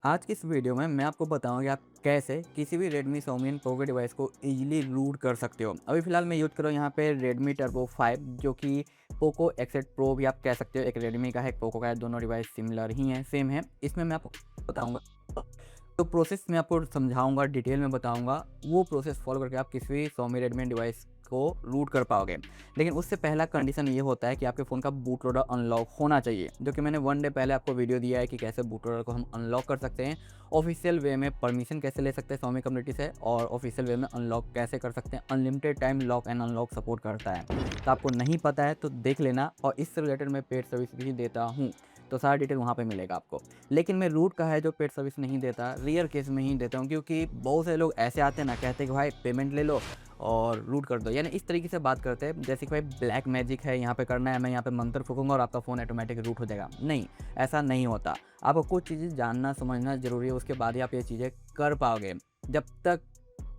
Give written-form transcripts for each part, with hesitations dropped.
आज की इस वीडियो में मैं आपको बताऊंगा कि आप कैसे किसी भी Redmi Xiaomi Poco डिवाइस को इजीली रूट कर सकते हो। अभी फ़िलहाल मैं यूज़ कर रहा हूँ यहाँ पे Redmi Turbo 5 जो कि Poco X8 Pro भी आप कह सकते हो। एक Redmi का है, एक Poco का है, दोनों डिवाइस सिमिलर ही हैं, सेम है। इसमें मैं आपको बताऊँगा तो प्रोसेस मैं आपको समझाऊँगा, डिटेल में बताऊँगा, वो प्रोसेस फ़ॉलो करके आप किसी भी Xiaomi Redmi डिवाइस को रूट कर पाओगे। लेकिन उससे पहला कंडीशन ये होता है कि आपके फ़ोन का बूट लोडर अनलॉक होना चाहिए, जो कि मैंने 1 डे पहले आपको वीडियो दिया है कि कैसे बूट लोडर को हम अनलॉक कर सकते हैं, ऑफिशियल वे में परमिशन कैसे ले सकते हैं Xiaomi कम्युनिटी से, और ऑफिशियल वे में अनलॉक कैसे कर सकते हैं। Unlimited time lock and unlock support करता है। तो आपको नहीं पता है तो देख लेना, और इससे रिलेटेड मैं पेड सर्विस भी देता हूँ, तो सारा डिटेल वहाँ पे मिलेगा आपको। लेकिन मैं रूट का है जो पेड सर्विस नहीं देता, रेयर केस में ही देता हूँ, क्योंकि बहुत से लोग ऐसे आते हैं ना, कहते हैं कि भाई पेमेंट ले लो और रूट कर दो, यानी इस तरीके से बात करते हैं जैसे कि भाई ब्लैक मैजिक है, यहाँ पे करना है, मैं यहाँ पे मंत्र फूकूंगा और आपका फ़ोन ऑटोमेटिक रूट हो जाएगा। नहीं, ऐसा नहीं होता। आपको कुछ चीज़ें जानना समझना ज़रूरी है, उसके बाद ही आप ये चीज़ें कर पाओगे। जब तक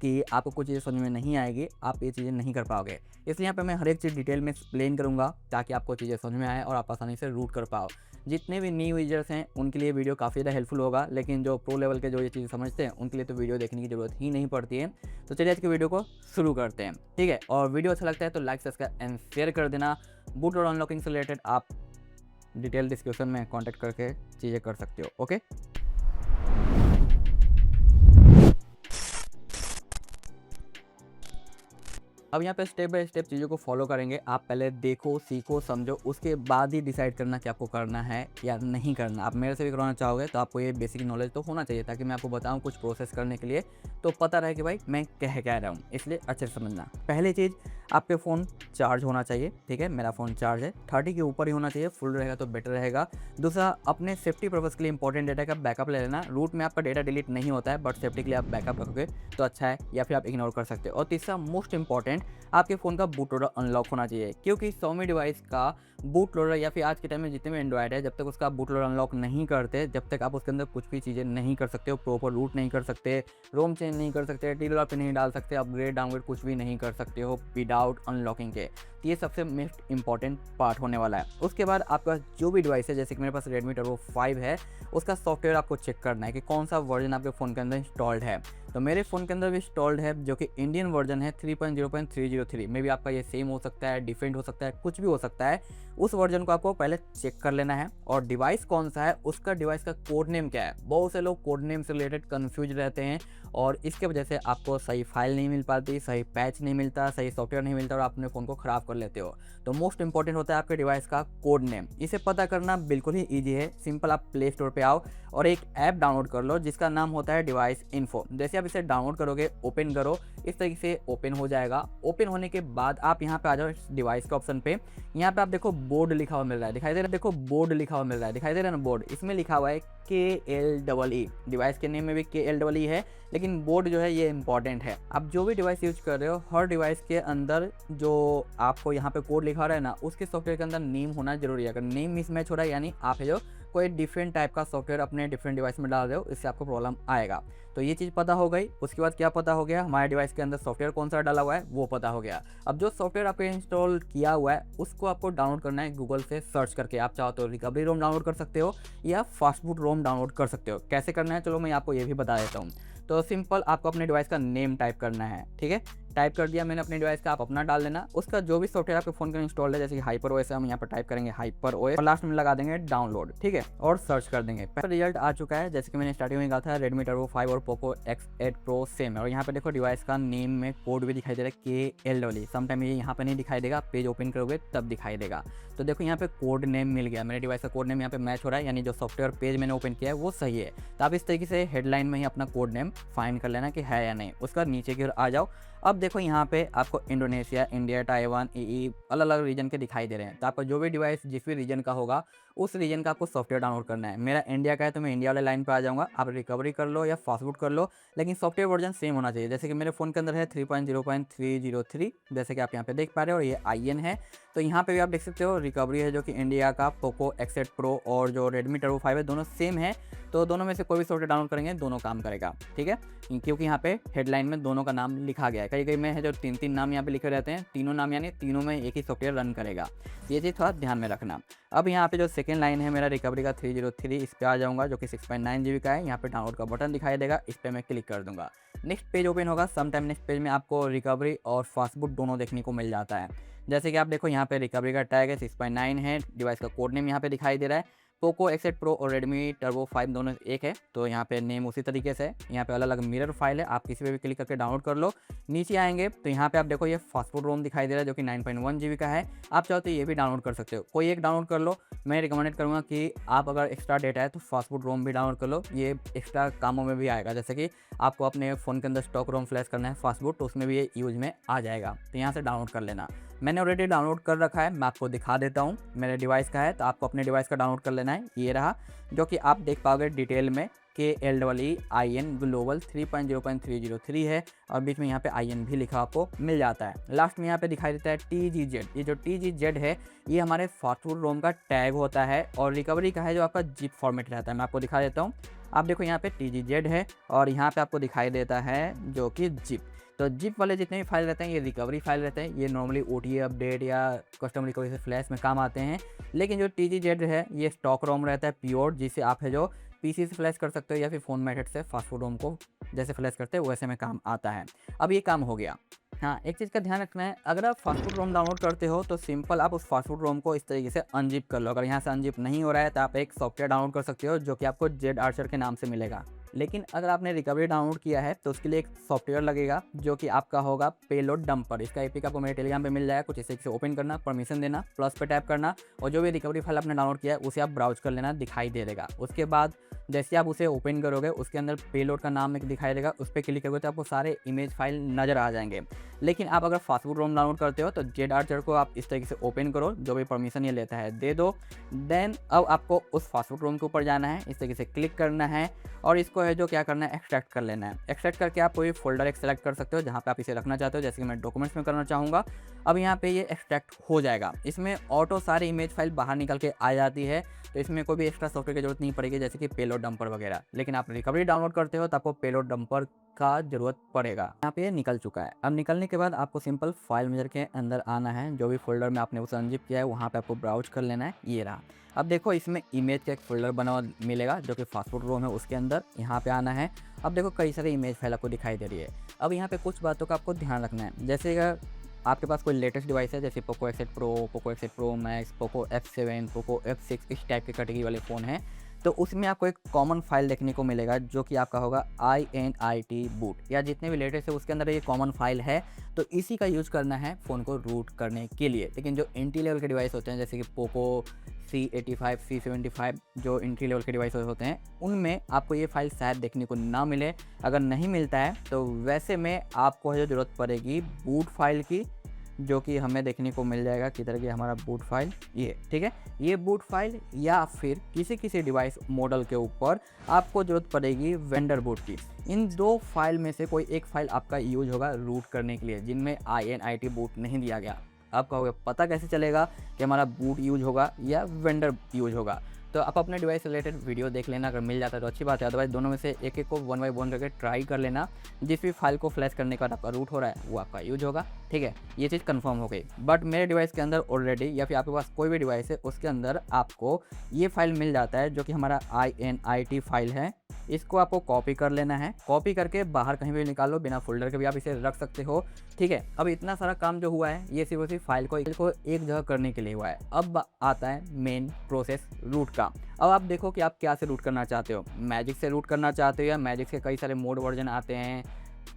कि आपको कुछ चीज़ें समझ में नहीं आएगी, आप ये चीज़ें नहीं कर पाओगे। इसलिए यहाँ पे मैं हर एक चीज़ डिटेल में एक्सप्लेन करूँगा ताकि आपको चीज़ें समझ में आए और आप आसानी से रूट कर पाओ। जितने भी न्यू यूजर्स हैं उनके लिए वीडियो काफ़ी ज़्यादा हेल्पफुल होगा, लेकिन जो प्रो लेवल के जो ये चीज़ें समझते हैं उनके लिए तो वीडियो देखने की ज़रूरत ही नहीं पड़ती है। तो चलिए आज की वीडियो को शुरू करते हैं, ठीक है। और वीडियो अच्छा लगता है तो लाइक, सब्सक्राइब एंड शेयर कर देना। बूट और अनलॉकिंग से रिलेटेड आप डिटेल डिस्क्रिप्शन में कॉन्टैक्ट करके चीज़ें कर सकते हो, ओके। अब यहाँ पे स्टेप बाय स्टेप चीज़ों को फॉलो करेंगे। आप पहले देखो, सीखो, समझो, उसके बाद ही डिसाइड करना कि आपको करना है या नहीं करना। आप मेरे से भी करवाना चाहोगे तो आपको ये बेसिक नॉलेज तो होना चाहिए, ताकि मैं आपको बताऊँ कुछ प्रोसेस करने के लिए तो पता रहे कि भाई मैं कह रहा हूँ, इसलिए अच्छे से समझना। पहली चीज़, आपके फ़ोन चार्ज होना चाहिए, ठीक है। मेरा फ़ोन चार्ज है, 30 के ऊपर ही होना चाहिए, फुल रहेगा तो बेटर रहेगा। दूसरा, अपने सेफ्टी पर्पज़ के लिए इंपॉर्टेंट डेटा का बैकअप ले लेना। रूट में आपका डेटा डिलीट नहीं होता है, बट सेफ्टी के लिए आप बैकअप रखोगे तो अच्छा है, या फिर आप इग्नोर कर सकते हो। और तीसरा, मोस्ट इंपॉर्टेंट, आपके फ़ोन का बूट लोडर अनलॉक होना चाहिए, क्योंकि Xiaomi डिवाइस का बूट लोडर या फिर आज के टाइम में जितने भी एंड्रॉयड है, जब तक उसका बूट लोडर अनलॉक नहीं करते, जब तक आप उसके अंदर कुछ भी चीज़ें नहीं कर सकते हो, प्रॉपर रूट नहीं कर सकते, रोम चेंज नहीं कर सकते, टीलर पे नहीं डाल सकते, अपग्रेड डाउनग्रेड कुछ भी नहीं कर सकते हो विदाउट अनलॉकिंग के। तो ये सबसे मोस्ट इंपॉर्टेंट पार्ट होने वाला है। उसके बाद आपका जो भी डिवाइस है, जैसे कि मेरे पास Redmi Turbo 5 है, उसका सॉफ्टवेयर आपको चेक करना है कि कौन सा वर्जन आपके फ़ोन के अंदर इंस्टॉल्ड है। तो मेरे फ़ोन के अंदर भी इंस्टॉल्ड है जो कि इंडियन वर्जन है 3.0.303। मे भी आपका ये सेम हो सकता है, डिफरेंट हो सकता है, कुछ भी हो सकता है। उस वर्जन को आपको पहले चेक कर लेना है। और डिवाइस कौन सा है, उसका डिवाइस का कोड नेम क्या है। बहुत से लोग कोड नेम से रिलेटेड कन्फ्यूज रहते हैं, और इसके वजह से आपको सही फाइल नहीं मिल पाती, सही पैच नहीं मिलता, सही सॉफ्टवेयर नहीं मिलता, और आप अपने फ़ोन को ख़राब कर लेते हो। तो मोस्ट इंपॉर्टेंट होता है आपके डिवाइस का कोड नेम। इसे पता करना बिल्कुल ही ईजी है, सिंपल। आप प्ले स्टोर पे आओ और एक ऐप डाउनलोड कर लो जिसका नाम होता है डिवाइस इन्फो। जैसे आप इसे डाउनलोड करोगे, ओपन करो, इस तरीके से ओपन हो जाएगा। ओपन होने के बाद आप यहाँ पे आ जाओ डिवाइस के ऑप्शन पे। यहाँ पे आप देखो बोर्ड लिखा हुआ मिल रहा है, दिखाई दे रहा है, देखो बोर्ड लिखा हुआ मिल रहा है, दिखाई दे रहा है ना बोर्ड। इसमें लिखा हुआ है KLEE। डिवाइस के नेम में भी KLEE है, लेकिन बोर्ड जो है ये इंपॉर्टेंट है। आप जो भी डिवाइस यूज कर रहे हो, हर डिवाइस के अंदर जो आपको यहाँ पे कोड लिखा रहा है ना, उसके सॉफ्टवेयर के अंदर नेम होना जरूरी है। अगर नेम मिसमैच हो रहा है, यानी आप है जो कोई डिफरेंट टाइप का सॉफ्टवेयर अपने डिफरेंट डिवाइस में डाल रहे हो, इससे आपको प्रॉब्लम आएगा। तो ये चीज़ पता हो गई। उसके बाद क्या पता हो गया, हमारे डिवाइस के अंदर सॉफ्टवेयर कौन सा डाला हुआ है वो पता हो गया। अब जो सॉफ्टवेयर आपको इंस्टॉल किया हुआ है उसको आपको डाउनलोड करना है गूगल से सर्च करके। आप चाहो तो रिकवरी रोम डाउनलोड कर सकते हो या फास्टबूट रोम डाउनलोड कर सकते हो। कैसे करना है चलो मैं आपको ये भी बता देता हूँ। तो सिंपल, आपको अपने डिवाइस का नेम टाइप करना है, ठीक है। टाइप कर दिया मैंने अपने डिवाइस का, आप अपना डाल देना। उसका जो भी सॉफ्टवेयर आपके फ़ोन का इंस्टॉल्ड है, जैसे कि हाइपर ओएस है, हम यहाँ पर टाइप करेंगे हाइपर ओएस और लास्ट में लगा देंगे डाउनलोड, ठीक है, और सर्च कर देंगे। रिजल्ट आ चुका है, जैसे कि मैंने स्टार्टिंग में कहा था Redmi Turbo 5 और Poco X8 Pro सेम है। और यहाँ पे देखो डिवाइस का नेम में कोड भी दिखाई दे रहा है KLEE। समटाइम ये यहाँ पे नहीं दिखाई देगा, पेज ओपन करोगे तब दिखाई देगा। तो देखो यहाँ पे कोड नेम मिल गया, मेरे डिवाइस का कोड नेम यहाँ पे मैच हो रहा है, यानी जो सॉफ्टवेयर पेज मैंने ओपन किया है वो सही है। तो आप इस तरीके से हेडलाइन में ही अपना कोड नेम फाइंड कर लेना कि है या नहीं। उसका नीचे की ओर आ जाओ। अब देखो यहाँ पे आपको इंडोनेशिया, इंडिया, ताइवान, EE अलग अलग रीजन के दिखाई दे रहे हैं। तो आपका जो भी डिवाइस जिस भी रीजन का होगा, उस रीजन का आपको सॉफ्टवेयर डाउनलोड करना है। मेरा इंडिया का है तो मैं इंडिया वाले लाइन पे आ जाऊँगा। आप रिकवरी कर लो या फास्टबूट कर लो, लेकिन सॉफ्टवेयर वर्जन सेम होना चाहिए। जैसे कि मेरे फ़ोन के अंदर है 3.0.303, जैसे कि आप यहाँ पे देख पा रहे हो, और ये IN है। तो यहाँ पे भी आप देख सकते हो रिकवरी है जो कि इंडिया का Poco X8 Pro और जो Redmi Turbo 5 है, दोनों सेम है। तो दोनों में से कोई भी सॉफ्टवेयर डाउनलोड करेंगे दोनों काम करेगा, ठीक है, क्योंकि यहाँ पे हेडलाइन में दोनों का नाम लिखा गया है। कई कई में है जो 3-3 नाम यहाँ पे लिखे रहते हैं, तीनों नाम यानी तीनों में एक ही सॉफ्टवेयर रन करेगा। ये चीज़ थोड़ा ध्यान में रखना। अब यहाँ पे जो सेकंड लाइन है मेरा रिकवरी का 303, इस पे आ जाऊँगा जो कि 6.9 GB का है। यहाँ पे डाउनलोड का बटन दिखाई देगा, इस पे मैं क्लिक कर दूँगा। नेक्स्ट पेज ओपन होगा। सम टाइम नेक्स्ट पेज में आपको रिकवरी और फास्टबूट दोनों देखने को मिल जाता है। जैसे कि आप देखो यहाँ पे रिकवरी का टैग है 6.9 है, डिवाइस का कोड नेम यहाँ पे दिखाई दे रहा है। पोको X8 प्रो और रेडमी टर्बो 5 दोनों एक है, तो यहाँ पे नेम उसी तरीके से है। यहाँ पे अलग अलग मिरर फाइल है, आप किसी पे भी क्लिक करके डाउनलोड कर लो। नीचे आएंगे तो यहाँ पे आप देखो ये फास्टफूड रोम दिखाई दे रहा है जो कि 9.1 GB का है। आप चाहो तो ये भी डाउनलोड कर सकते हो, कोई एक डाउनलोड कर लो। मैं रिकमेंडेड करूँगा कि आप अगर एक्स्ट्रा डेटा है तो फास्टफूड रोम भी डाउनलोड कर लो, ये एक्स्ट्रा कामों में भी आएगा। जैसे कि आपको अपने फ़ोन के अंदर स्टॉक रोम फ्लैश करना है फास्टफूड, तो उसमें भी ये यूज में आ जाएगा, तो यहाँ से डाउनलोड कर लेना। मैंने ऑलरेडी डाउनलोड कर रखा है, मैं आपको दिखा देता हूँ। मेरे डिवाइस का है तो आपको अपने डिवाइस का डाउनलोड कर लेना है। ये रहा, जो कि आप देख पाओगे डिटेल में KLEEIN ग्लोबल 3.0.303 है और बीच में यहाँ पे IN भी लिखा आपको मिल जाता है। लास्ट में यहाँ पे दिखाई देता है TGZ। ये जो TGZ है ये हमारे फास्टफूड रोम का टैग होता है और रिकवरी का है जो आपका जिप फॉर्मेट रहता है। मैं आपको दिखा देता हूँ। आप देखो यहाँ पे TGZ है और यहाँ पे आपको दिखाई देता है जो कि जिप। तो जिप वाले जितने भी फाइल रहते हैं ये रिकवरी फाइल रहते हैं। ये नॉर्मली OTA अपडेट या कस्टम रिकवरी से फ्लैश में काम आते हैं। लेकिन जो TGZ है ये स्टॉक रोम रहता है प्योर, जिसे आप है जो PC से फ्लैश कर सकते हो या फिर फ़ोन मेथड से फास्टफूड रोम को जैसे फ्लैश करते हैं वैसे में काम आता है। अब ये काम हो गया। हाँ, एक चीज़ का ध्यान रखना है, अगर आप फास्टफूड रोम डाउनलोड करते हो तो सिंपल आप उस फास्टफूड रोम को इस तरीके से अनजिप कर लो। अगर यहाँ से अनजिप नहीं हो रहा है तो आप एक सॉफ्टवेयर डाउनलोड कर सकते हो जो कि आपको जेड आर्चर के नाम से मिलेगा। लेकिन अगर आपने रिकवरी डाउनलोड किया है तो उसके लिए एक सॉफ्टवेयर लगेगा जो कि आपका होगा पेलोड डंपर। इसका एपीके आपको मेरे टेलीग्राम पे मिल जाएगा। कुछ इसे ओपन करना, परमिशन देना, प्लस पे टैप करना और जो भी रिकवरी फाइल आपने डाउनलोड किया है उसे आप ब्राउज कर लेना, दिखाई दे देगा। उसके बाद जैसे आप उसे ओपन करोगे उसके अंदर पेलोड का नाम एक दिखाई देगा, उस पर क्लिक करोगे तो आपको सारे इमेज फाइल नज़र आ जाएंगे। लेकिन आप अगर फास्टफूड रोम डाउनलोड करते हो तो जेड आर्चर को आप इस तरीके से ओपन करो, जो भी परमिशन ये लेता है दे दो। देन अब आपको उस फास्टफूड रोम के ऊपर जाना है, इस तरीके से क्लिक करना है और इसको है जो क्या करना है एक्सट्रैक्ट कर लेना है। एक्सट्रैक्ट करके आप कोई फोल्डर एक सेलेक्ट कर सकते हो जहाँ पे आप इसे रखना चाहते हो। जैसे कि मैं डॉक्यूमेंट्स में करना चाहूँगा। अब यहाँ पे ये एक्सट्रैक्ट हो जाएगा। इसमें ऑटो सारी इमेज फाइल बाहर निकल के आ जाती है, तो इसमें कोई भी एक्स्ट्रा सॉफ्टवेयर की जरूरत नहीं पड़ेगी जैसे कि पेलोड डंपर वगैरह। लेकिन आप रिकवरी डाउनलोड करते हो तो आपको पेलोड डंपर का जरूरत पड़ेगा। यहाँ पे ये निकल चुका है। अब निकलने के बाद आपको सिंपल फाइल मेजर के अंदर आना है, जो भी फोल्डर में आपने उसे अनजिप किया है वहाँ पे आपको ब्राउज कर लेना है। ये रहा। अब देखो इसमें इमेज का एक फोल्डर बना हुआ मिलेगा जो कि फास्टफूड रोम है, उसके अंदर यहाँ पे आना है। अब देखो कई सारी इमेज फाइल आपको दिखाई दे रही है। अब यहाँ पे कुछ बातों का आपको ध्यान रखना है। जैसे अगर आपके पास कोई लेटेस्ट डिवाइस है जैसे Poco X8 pro, Poco X8 pro max, Poco F7, Poco F6, इस टाइप के कैटेगरी वाले फ़ोन हैं, तो उसमें आपको एक कॉमन फाइल देखने को मिलेगा जो कि आपका होगा INIT बूट, या जितने भी लेटेस्ट है उसके अंदर ये कॉमन फाइल है। तो इसी का यूज़ करना है फ़ोन को रूट करने के लिए। लेकिन जो एंट्री लेवल के डिवाइस होते हैं जैसे कि पोको C85, C75 जो एंट्री लेवल के डिवाइस होते हैं उनमें आपको ये फाइल शायद देखने को ना मिले। अगर नहीं मिलता है तो वैसे में आपको जो ज़रूरत पड़ेगी बूट फाइल की, जो कि हमें देखने को मिल जाएगा किधर गया हमारा बूट फाइल, ये ठीक है। ये बूट फाइल या फिर किसी डिवाइस मॉडल के ऊपर आपको ज़रूरत पड़ेगी वेंडर बूट की। इन दो फाइल में से कोई एक फाइल आपका यूज होगा रूट करने के लिए, जिनमें INIT बूट नहीं दिया गया। आप कहोगे पता कैसे चलेगा कि हमारा बूट यूज होगा या वेंडर यूज होगा? तो आप अपने डिवाइस से रिलेटेड वीडियो देख लेना, अगर मिल जाता है तो अच्छी बात है। अदरवाइज दोनों में से एक एक को 1 बाय 1 करके ट्राई कर लेना। जिस भी फाइल को फ्लैश करने के बाद आपका रूट हो रहा है वो आपका यूज होगा, ठीक है। ये चीज़ कंफर्म हो गई। बट मेरे डिवाइस के अंदर ऑलरेडी या फिर आपके पास कोई भी डिवाइस है उसके अंदर आपको ये फाइल मिल जाता है जो कि हमारा INIT फाइल है। इसको आपको कॉपी कर लेना है। कॉपी करके बाहर कहीं भी निकाल लो, बिना फोल्डर के भी आप इसे रख सकते हो, ठीक है। अब इतना सारा काम जो हुआ है ये सिर्फ उसी फाइल को एक जगह करने के लिए हुआ है। अब आता है मेन प्रोसेस रूट का। अब आप देखो कि आप क्या से रूट करना चाहते हो, मैजिक से रूट करना चाहते हो या मैजिक के कई सारे मोड वर्जन आते हैं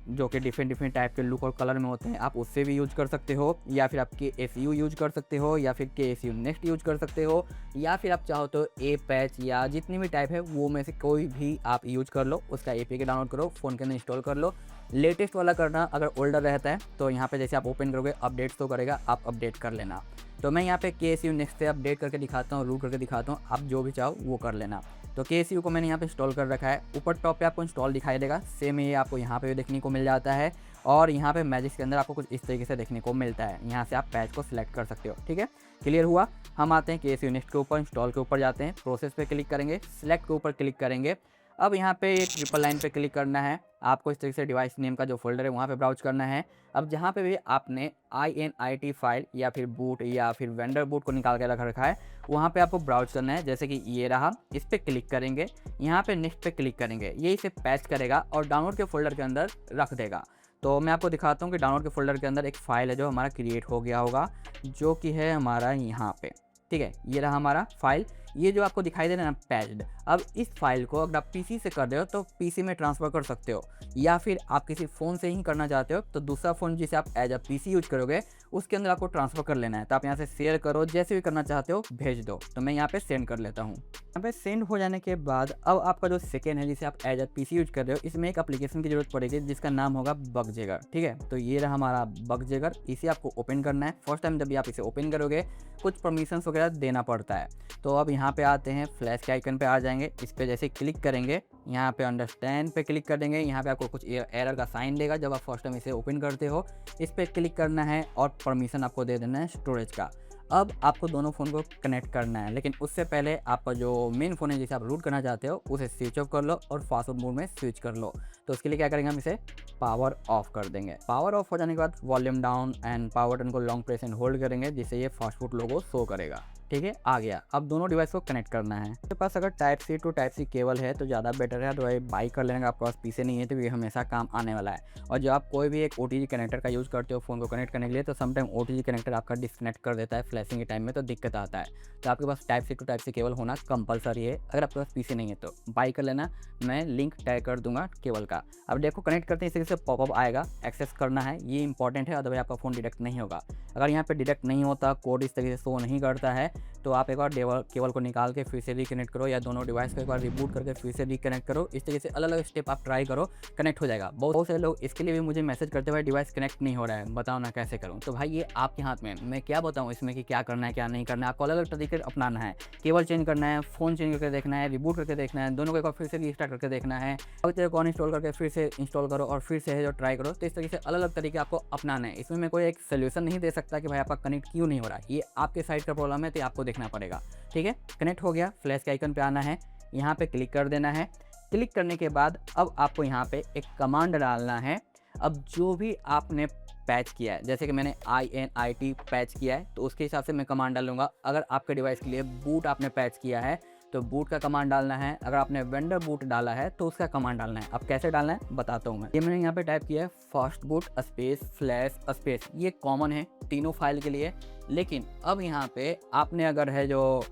जो कि डिफरेंट टाइप के लुक और कलर में होते हैं, आप उससे भी यूज कर सकते हो। या फिर आप KSU यूज कर सकते हो या फिर KSU नेक्स्ट यूज कर सकते हो, या फिर आप चाहो तो A-पैच या जितनी भी टाइप है वो में से कोई भी आप यूज कर लो। उसका APK डाउनलोड करो, फ़ोन के अंदर इंस्टॉल कर लो। लेटेस्ट वाला करना, अगर ओल्डर रहता है तो यहाँ पे जैसे आप ओपन करोगे अपडेट्स तो करेगा, आप अपडेट कर लेना। तो मैं यहाँ पे KSU नेक्स्ट से अपडेट करके दिखाता हूँ, रूट करके दिखाता हूँ, आप जो भी चाहो वो कर लेना। तो KSU को मैंने यहाँ पे इंस्टॉल कर रखा है। ऊपर टॉप पे आपको इंस्टॉल दिखाई देगा, सेम ये आपको यहाँ पे भी देखने को मिल जाता है। और यहाँ पे मैजिक के अंदर आपको कुछ इस तरीके से देखने को मिलता है। यहाँ से आप पैच को सिलेक्ट कर सकते हो, ठीक है। क्लियर हुआ। हम आते हैं KSU नेक्स्ट के ऊपर, इंस्टॉल के ऊपर जाते हैं, प्रोसेस पे क्लिक करेंगे, सिलेक्ट के ऊपर क्लिक करेंगे। अब यहाँ पे ट्रिपल लाइन पे क्लिक करना है। आपको इस तरीके से डिवाइस नेम का जो फ़ोल्डर है वहाँ पे ब्राउज़ करना है। अब जहाँ पे भी आपने INIT फ़ाइल या फिर बूट या फिर वेंडर बूट को निकाल के रख रखा है, वहाँ पे आपको ब्राउज़ करना है। जैसे कि ये रहा, इस पे क्लिक करेंगे, यहाँ पे नेक्स्ट पे क्लिक करेंगे, ये इसे पैच करेगा और डाउनलोड के फ़ोल्डर के अंदर रख देगा। तो मैं आपको दिखाता हूँ कि डाउनलोड के फ़ोल्डर के अंदर एक फ़ाइल है जो हमारा क्रिएट हो गया होगा, जो कि है हमारा यहाँ पे। ठीक है, ये रहा हमारा फ़ाइल। ये जो आपको दिखाई दे रहा है ना पैच्ड, अब इस फाइल को अगर आप पीसी से कर रहे हो तो पीसी में ट्रांसफ़र कर सकते हो, या फिर आप किसी फ़ोन से ही करना चाहते हो तो दूसरा फ़ोन जिसे आप एज अ पीसी यूज करोगे उसके अंदर आपको ट्रांसफ़र कर लेना है। तो आप यहाँ से शेयर करो, जैसे भी करना चाहते हो भेज दो। तो मैं यहाँ पे सेंड कर लेता हूँ। यहाँ पे सेंड हो जाने के बाद अब आपका जो सेकेंड है जिसे आप एज अ पीसी यूज कर रहे हो, इसमें एक एप्लीकेशन की जरूरत पड़ेगी जिसका नाम होगा बगजैगर। ठीक है, तो ये रहा हमारा बगजैगर, इसे आपको ओपन करना है। फर्स्ट टाइम जब भी आप इसे ओपन करोगे कुछ परमिशंस वगैरह देना पड़ता है। तो अब यहाँ पे आते हैं, फ्लैश के आइकन पे आ जाएंगे, इस पे जैसे क्लिक करेंगे, यहाँ पे अंडरस्टैंड पे क्लिक कर देंगे। यहाँ पे आपको कुछ एरर का साइन देगा जब आप फर्स्ट टाइम इसे ओपन करते हो। इस पे क्लिक करना है और परमिशन आपको दे देना है स्टोरेज का। अब आपको दोनों फ़ोन को कनेक्ट करना है, लेकिन उससे पहले आपका जो मेन फ़ोन है जिसे आप रूट करना चाहते हो उसे स्विच ऑफ कर लो और फास्टफूड मोड में स्विच कर लो। तो उसके लिए क्या करेंगे, हम इसे पावर ऑफ कर देंगे। पावर ऑफ हो जाने के बाद volume down and power button को लॉन्ग प्रेस एंड होल्ड करेंगे, जिससे ये फास्टफूड लोगो शो करेगा। ठीक है, आ गया। अब दोनों डिवाइस को कनेक्ट करना है। आपके पास अगर type C to type C cable है तो ज़्यादा बेटर है, तो बाई कर लेने का। आपके पास पीछे नहीं है तो ये हमेशा काम आने वाला है। और जब आप कोई भी एक OTG कनेक्टर का यूज़ करते हो फ़ोन को कनेक्ट करने के लिए, तो समटाइम OTG कनेक्टर आपका डिस्कनेक्ट कर देता है फ्लैशिंग के टाइम में, तो दिक्कत आता है। तो आपके पास type C to type C cable होना कंपलसरी है। अगर आपके पास पीछे नहीं है तो बाई कर लेना, मैं लिंक टैग कर दूंगा केबल का। अब देखो कनेक्ट करते हैं, इस तरीके से पॉपअप आएगा, एक्सेस करना है, ये इंपॉर्टेंट है, अदरवाइज आपका फ़ोन डिटेक्ट नहीं होगा। अगर यहाँ पे डिटेक्ट नहीं होता, कोड इस तरीके से शो नहीं करता है, तो आप एक बार केबल को निकाल के फिर से रिकनेक्ट करो, या दोनों डिवाइस को एक बार रिबूट करके फिर से रिकनेक्ट करो। इस तरीके से अलग अलग स्टेप आप ट्राई करो, कनेक्ट हो जाएगा। बहुत सारे लोग इसके लिए भी मुझे मैसेज करते हुए डिवाइस कनेक्ट नहीं हो रहा है, बताओ ना कैसे करूँ। तो भाई ये आपके हाथ में, मैं क्या बताऊँ इसमें कि क्या करना है क्या नहीं करना है। आपको अलग अलग तरीके अपनाना है, केबल चेंज करना है, फ़ोन चेंज करके देखना है, रिबूट करके देखना है, दोनों को एक बार फिर से रीस्टार्ट करके देखना है, और कौन इंस्टॉल करके फिर से इंस्टॉल करो और फिर से है जो ट्राई करो। तो इस तरीके से अलग अलग तरीके आपको अपनाना है। इसमें मैं कोई एक सोल्यूशन नहीं दे सकता कि भाई आपका कनेक्ट क्यों नहीं हो रहा है, ये आपके साइड का प्रॉब्लम है, तो आपको देखना पड़ेगा। ठीक है, कनेक्ट हो गया, फ्लैश के आइकन पे आना है, यहाँ पे क्लिक कर देना है। क्लिक करने के बाद अब आपको यहाँ पे एक कमांड डालना है। अब जो भी आपने पैच किया है, जैसे कि मैंने INIT पैच किया है, तो उसके हिसाब से मैं कमांड डालूंगा। अगर आपके डिवाइस के लिए बूट आपने पैच किया है तो बूट का कमांड डालना है। अगर आपने वेंडर बूट डाला है तो उसका कमांड डालना है। अब कैसे डालना है बताता हूँ मैं। ये मैंने यहाँ पे टाइप किया है fast boot space flash space, ये कॉमन है तीनों फाइल के लिए। लेकिन अब यहाँ पे आपने अगर है जो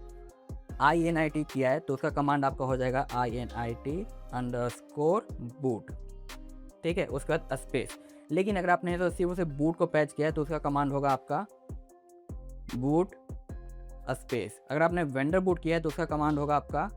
INIT किया है तो उसका कमांड आपका हो जाएगा INIT_boot। ठीक है, उसके बाद स्पेस। लेकिन अगर आपने तो सिर्फ उसे बूट को पैच किया है तो उसका कमांड होगा आपका बूट स्पेस। अगर आपने वेंडर बूट किया है तो उसका कमांड होगा आपका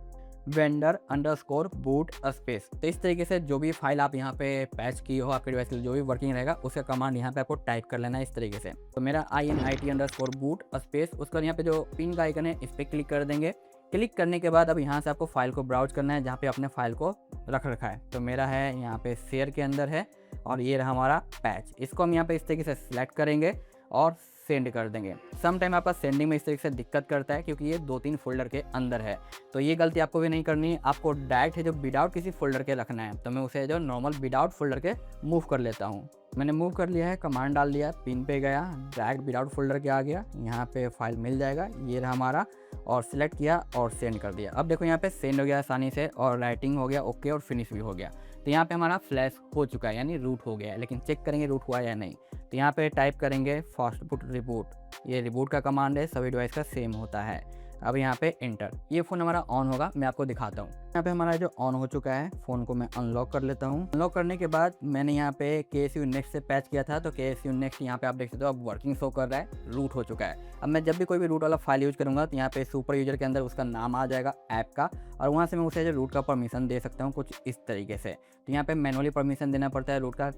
vendor_boot स्पेस। तो इस तरीके से जो भी फाइल आप यहाँ पे पैच की हो आपके डिवाइस के लिए जो भी वर्किंग रहेगा उसका कमांड यहाँ पे आपको टाइप कर लेना है इस तरीके से। तो मेरा INIT_boot स्पेस, उसका यहाँ पे जो पिन का आइकन है इस पर क्लिक कर देंगे। क्लिक करने के बाद अब यहाँ से आपको फाइल को ब्राउज करना है जहाँ पे आपने फाइल को रख रखा है। तो मेरा है यहाँ पे शेयर के अंदर है, और ये रहा हमारा पैच। इसको हम यहाँ पे इस तरीके से सिलेक्ट करेंगे और सेंड कर देंगे। सम टाइम आपका सेंडिंग में इस तरीके से दिक्कत करता है क्योंकि ये 2-3 फोल्डर के अंदर है। तो ये गलती आपको भी नहीं करनी है, आपको डायरेक्ट है जो विदाउट किसी फोल्डर के रखना है। तो मैं उसे जो नॉर्मल विदाउट फोल्डर के मूव कर लेता हूँ। मैंने मूव कर लिया है, कमांड डाल दिया, पिन पे गया, डायरेक्ट विदाउट फोल्डर के आ गया, यहाँ पे फाइल मिल जाएगा, ये रहा हमारा, और सिलेक्ट किया और सेंड कर दिया। अब देखो यहाँ पे सेंड हो गया आसानी से, और राइटिंग हो गया ओके, और फिनिश भी हो गया। तो यहाँ पे हमारा फ्लैश हो चुका है, यानी रूट हो गया है। लेकिन चेक करेंगे रूट हुआ या नहीं। तो यहाँ पे टाइप करेंगे फास्ट बूट रिबूट, ये रिबूट का कमांड है, सभी डिवाइस का सेम होता है। अब यहाँ पे एंटर, ये फ़ोन हमारा ऑन होगा, मैं आपको दिखाता हूँ। यहाँ पे हमारा जो ऑन हो चुका है, फ़ोन को मैं अनलॉक कर लेता हूँ। अनलॉक करने के बाद मैंने यहाँ पे KSU नेक्स्ट से पैच किया था, तो KSU नेक्स्ट यहाँ पे आप देख सकते हो अब वर्किंग शो कर रहा है, रूट हो चुका है। अब मैं जब भी कोई भी रूट वाला फाइल यूज़ करूँगा तो यहाँ पे सुपर यूजर के अंदर उसका नाम आ जाएगा ऐप का, और वहाँ से मैं उसे जो रूट का परमिशन दे सकता हूँ कुछ इस तरीके से। तो यहाँ पे मैनुअली परमिशन देना पड़ता है रूट का,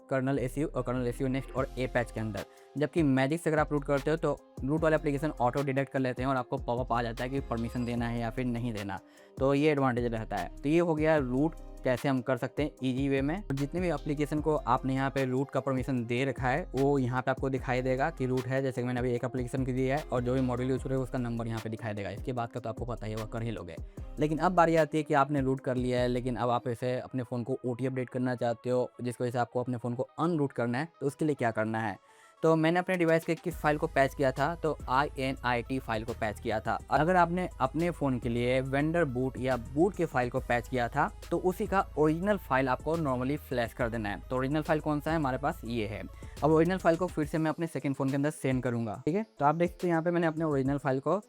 कर्नल एसयू और कर्नल एसयू नेक्स्ट और ए पैच के अंदर। जबकि मैजिक से अगर आप रूट करते हो तो रूट वाले एप्लीकेशन ऑटो डिटेक्ट कर लेते हैं और आपको पॉपअप आ जाता है कि परमिशन देना है या फिर नहीं देना। तो ये एडवांटेज रहता है। तो ये हो गया रूट कैसे हम कर सकते हैं ईजी वे में। जितने भी एप्लीकेशन को आपने यहाँ पे रूट का परमिशन दे रखा है वो यहाँ पे आपको दिखाई देगा कि रूट है। जैसे कि मैंने अभी एक एप्लीकेशन की दिया है और जो भी मॉड्यूल यूज हो रहा है उसका नंबर यहाँ पे दिखाई देगा। इसके बाद का तो आपको पता ही है, वो कर ही लोगे। लेकिन अब बारी आती है कि आपने रूट कर लिया है, लेकिन अब आप इसे अपने फ़ोन को ओटी अपडेट करना चाहते हो, जिसकी वजह से आपको अपने फ़ोन को अनरूट करना है। तो उसके लिए क्या करना है, तो मैंने अपने डिवाइस के किस फाइल को पैच किया था, तो INIT फाइल को पैच किया था। अगर आपने अपने फ़ोन के लिए वेंडर बूट या बूट के फाइल को पैच किया था तो उसी का ओरिजिनल फाइल आपको नॉर्मली फ्लैश कर देना है। तो ओरिजिनल फाइल कौन सा है, हमारे पास ये है। अब ओरिजिनल फाइल को फिर से मैं अपने सेकंड फ़ोन के अंदर सेंड करूँगा, ठीक है। तो आप देखते हैं यहाँ पे मैंने अपने ओरिजिनल फाइल को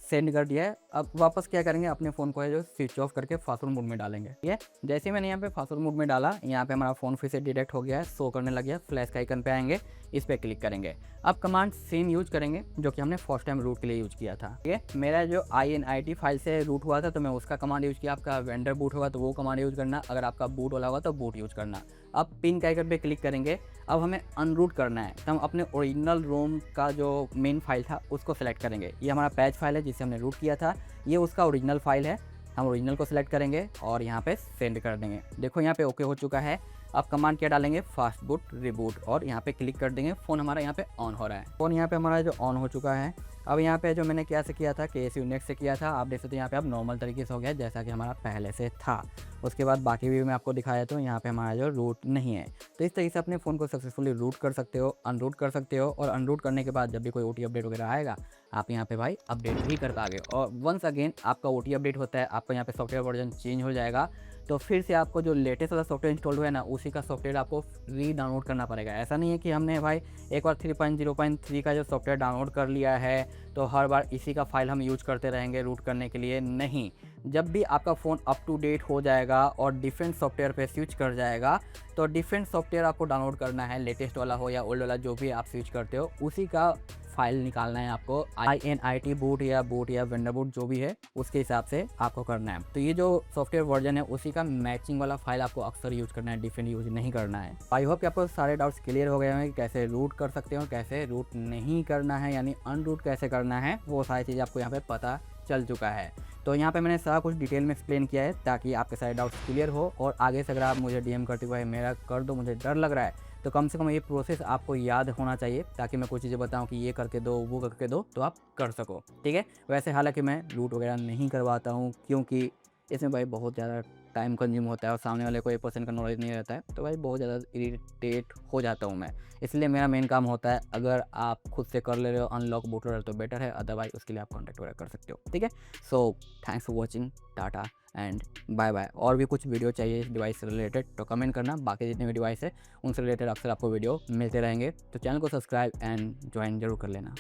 सेंड कर दिया है। अब वापस क्या करेंगे, अपने फ़ोन को है जो स्विच ऑफ करके फास्टफॉरवर्ड मोड में डालेंगे, ठीक है। जैसे ही मैंने यहाँ पे फास्टफॉरवर्ड मोड में डाला, यहाँ पे हमारा फ़ोन फिर से डिटेक्ट हो गया है, शो करने लग गया। फ्लैश का आइकन पे आएंगे, इस पर क्लिक करेंगे। अब कमांड सेम यूज करेंगे जो कि हमने फर्स्ट टाइम रूट के लिए यूज किया था, ठीक है। मेरा जो INIT फाइल से रूट हुआ था तो मैं उसका कमांड यूज किया। आपका वेंडर बूट होगा तो वो कमांड यूज करना, अगर आपका बूट वाला होगा तो बूट यूज करना। अब पिन के आइकन पे क्लिक करेंगे। अब हमें अनरूट करना है तो हम अपने ओरिजिनल रोम का जो मेन फाइल था उसको सेलेक्ट करेंगे। ये हमारा पैच फाइल है जिसे हमने रूट किया था, ये उसका ओरिजिनल फाइल है। हम ओरिजिनल को सिलेक्ट करेंगे और यहाँ पे सेंड कर देंगे। देखो यहाँ पे ओके हो चुका है। अब कमांड क्या डालेंगे, फास्ट बूट रिबूट, और यहाँ पे क्लिक कर देंगे। फ़ोन हमारा यहाँ पे ऑन हो रहा है। फ़ोन यहाँ पे हमारा जो ऑन हो चुका है। अब यहाँ पे जो मैंने क्या से किया था, KSU नेक्स्ट से किया था, आप देख सकते हो यहाँ पे अब नॉर्मल तरीके से हो गया जैसा कि हमारा पहले से था। उसके बाद बाकी भी मैं आपको दिखाया तो यहाँ पे हमारा जो रूट नहीं है। तो इस तरीके से अपने फ़ोन को सक्सेसफुली रूट कर सकते हो, अनरूट कर सकते हो। और अनरूट करने के बाद जब भी कोई OT अपडेट वगैरह आएगा आप यहाँ पे भाई अपडेट भी कर पाओगे। और वंस अगेन आपका OT अपडेट होता है, आपका यहाँ पे सॉफ्टवेयर वर्जन चेंज हो जाएगा तो फिर से आपको जो लेटेस्ट वाला सॉफ्टवेयर इंस्टॉल हुआ है ना, उसी का सॉफ्टवेयर आपको री डाउनलोड करना पड़ेगा। ऐसा नहीं है कि हमने भाई एक बार 3.0.3 का जो सॉफ्टवेयर डाउनलोड कर लिया है तो हर बार इसी का फाइल हम यूज करते रहेंगे रूट करने के लिए। नहीं, जब भी आपका फ़ोन अप टू डेट हो जाएगा और डिफरेंट सॉफ्टवेयर पे स्विच कर जाएगा तो डिफरेंट सॉफ्टवेयर आपको डाउनलोड करना है, लेटेस्ट वाला हो या ओल्ड वाला, जो भी आप स्विच करते हो उसी का फाइल निकालना है आपको। INIT बूट या वेंडर बूट जो भी है उसके हिसाब से आपको करना है। तो ये जो सॉफ्टवेयर वर्जन है उसी का मैचिंग वाला फाइल आपको अक्सर यूज करना है, डिफरेंट यूज नहीं करना है। आई होप कि आपको सारे डाउट्स क्लियर हो गए हैं कि कैसे रूट कर सकते हो, कैसे रूट नहीं करना है, यानी अनरूट कैसे करना है, वो सारी चीज़ आपको यहाँ पे पता चल चुका है। तो यहाँ पे मैंने सारा कुछ डिटेल में एक्सप्लेन किया है ताकि आपके सारे डाउट्स क्लियर हो। और आगे से अगर आप मुझे DM करते हुए मेरा कर दो, मुझे डर लग रहा है, तो कम से कम ये प्रोसेस आपको याद होना चाहिए ताकि मैं कुछ चीज़ें बताऊं कि ये करके दो, वो करके दो, तो आप कर सको, ठीक है। वैसे हालांकि मैं रूट वगैरह नहीं करवाता हूं क्योंकि इसमें भाई बहुत ज़्यादा टाइम कंज्यूम होता है और सामने वाले को 1% का नॉलेज नहीं रहता है, तो भाई बहुत ज़्यादा इरिटेट हो जाता हूँ मैं। इसलिए मेरा मेन काम होता है, अगर आप खुद से कर ले रहे हो अनलॉक बूटर तो बेटर है, अदरवाइज उसके लिए आप कॉन्टैक्ट वगैरह कर सकते हो, ठीक है। So thanks for watching, tata and bye bye. और भी कुछ वीडियो चाहिए इस डिवाइस से रिलेटेड तो कमेंट करना, बाकी जितने भी डिवाइस है उनसे रिलेटेड अक्सर आपको वीडियो मिलते रहेंगे। तो चैनल को सब्सक्राइब एंड ज्वाइन जरूर कर लेना।